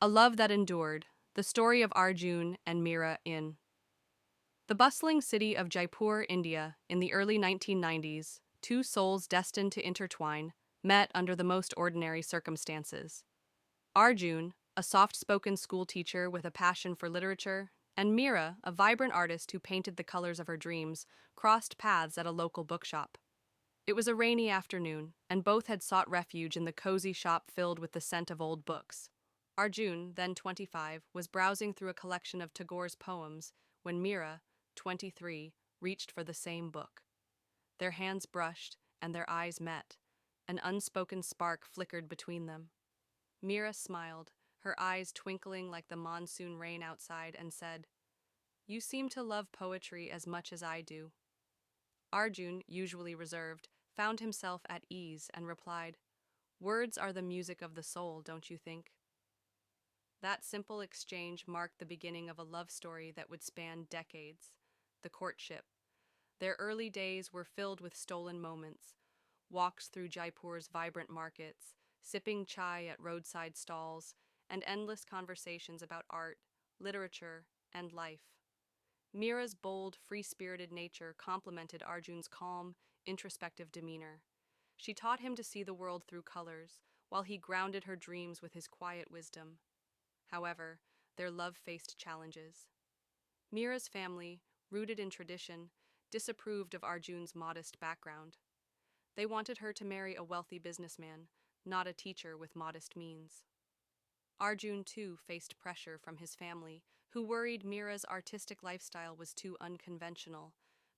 A Love That Endured, the story of Arjun and Meera in the bustling city of Jaipur, India, in the early 1990s. Two souls destined to intertwine met under the most ordinary circumstances. Arjun, a soft-spoken schoolteacher with a passion for literature, and Meera, a vibrant artist who painted the colors of her dreams, crossed paths at a local bookshop. It was a rainy afternoon, and both had sought refuge in the cozy shop filled with the scent of old books. Arjun, then 25, was browsing through a collection of Tagore's poems when Meera, 23, reached for the same book. Their hands brushed, and their eyes met. An unspoken spark flickered between them. Meera smiled, her eyes twinkling like the monsoon rain outside, and said, "You seem to love poetry as much as I do." Arjun, usually reserved, found himself at ease and replied, "Words are the music of the soul, don't you think?" That simple exchange marked the beginning of a love story that would span decades. The courtship. Their early days were filled with stolen moments, walks through Jaipur's vibrant markets, sipping chai at roadside stalls, and endless conversations about art, literature, and life. Meera's bold, free-spirited nature complemented Arjun's calm, introspective demeanor. She taught him to see the world through colors, while he grounded her dreams with his quiet wisdom. However, their love faced challenges. Meera's family, rooted in tradition, disapproved of Arjun's modest background. They wanted her to marry a wealthy businessman, not a teacher with modest means. Arjun, too, faced pressure from his family, who worried Meera's artistic lifestyle was too unconventional.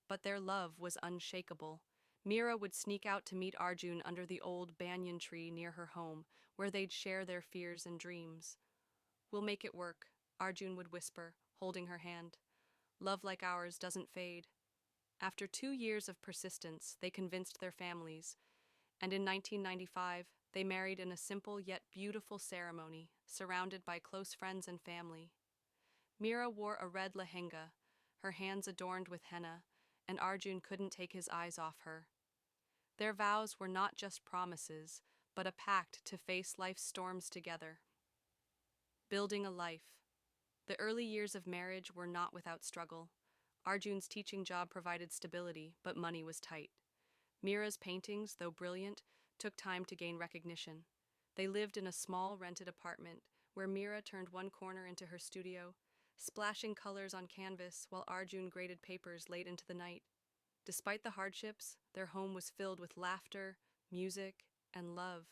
But their love was unshakable. Meera would sneak out to meet Arjun under the old banyan tree near her home, where they'd share their fears and dreams. "We'll make it work," Arjun would whisper, holding her hand. "Love like ours doesn't fade." After 2 years of persistence, they convinced their families, and in 1995, they married in a simple yet beautiful ceremony, surrounded by close friends and family. Meera wore a red lehenga, her hands adorned with henna, and Arjun couldn't take his eyes off her. Their vows were not just promises, but a pact to face life's storms together. Building a life. The early years of marriage were not without struggle. Arjun's teaching job provided stability, but money was tight. Meera's paintings, though brilliant, took time to gain recognition. They lived in a small rented apartment where Meera turned one corner into her studio, splashing colors on canvas while Arjun graded papers late into the night. Despite the hardships, their home was filled with laughter, music, and love.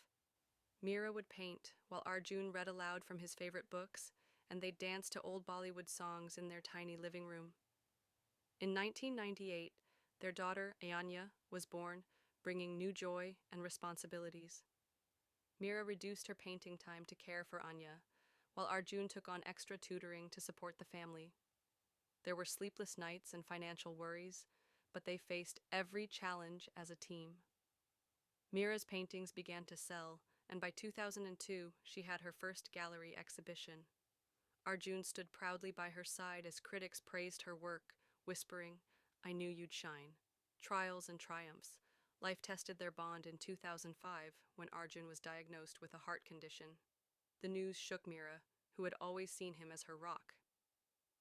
Meera would paint while Arjun read aloud from his favorite books, and they'd dance to old Bollywood songs in their tiny living room. In 1998, their daughter, Ayanya, was born, bringing new joy and responsibilities. Meera reduced her painting time to care for Anya, while Arjun took on extra tutoring to support the family. There were sleepless nights and financial worries, but they faced every challenge as a team. Meera's paintings began to sell, and by 2002, she had her first gallery exhibition. Arjun stood proudly by her side as critics praised her work, whispering, "I knew you'd shine." Trials and triumphs. Life tested their bond in 2005 when Arjun was diagnosed with a heart condition. The news shook Meera, who had always seen him as her rock.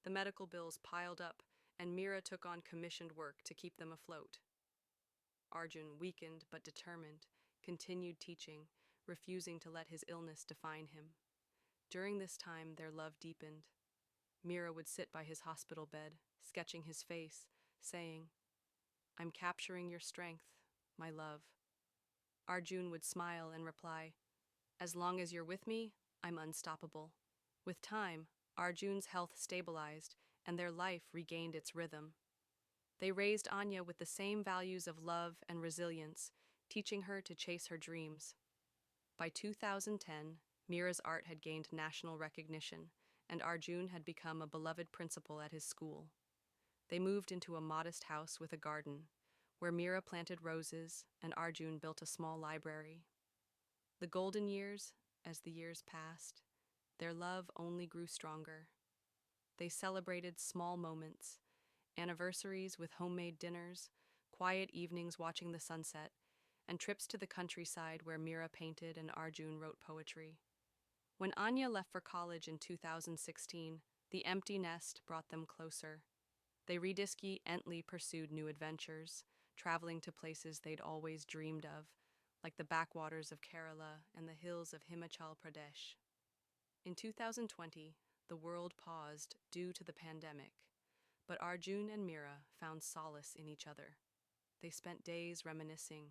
The medical bills piled up, and Meera took on commissioned work to keep them afloat. Arjun, weakened but determined, continued teaching, refusing to let his illness define him. During this time, their love deepened. Meera would sit by his hospital bed, sketching his face, saying, "I'm capturing your strength, my love." Arjun would smile and reply, "As long as you're with me, I'm unstoppable." With time, Arjun's health stabilized, and their life regained its rhythm. They raised Anya with the same values of love and resilience, teaching her to chase her dreams. By 2010, Meera's art had gained national recognition, and Arjun had become a beloved principal at his school. They moved into a modest house with a garden, where Meera planted roses and Arjun built a small library. The golden years, as the years passed, their love only grew stronger. They celebrated small moments, anniversaries with homemade dinners, quiet evenings watching the sunset, and trips to the countryside where Meera painted and Arjun wrote poetry. When Anya left for college in 2016, the empty nest brought them closer. They redisky-ently pursued new adventures, traveling to places they'd always dreamed of, like the backwaters of Kerala and the hills of Himachal Pradesh. In 2020, the world paused due to the pandemic, but Arjun and Meera found solace in each other. They spent days reminiscing,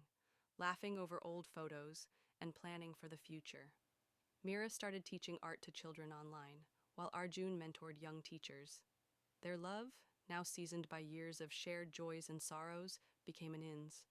laughing over old photos, and planning for the future. Meera started teaching art to children online, while Arjun mentored young teachers. Their love, now seasoned by years of shared joys and sorrows, became an ins.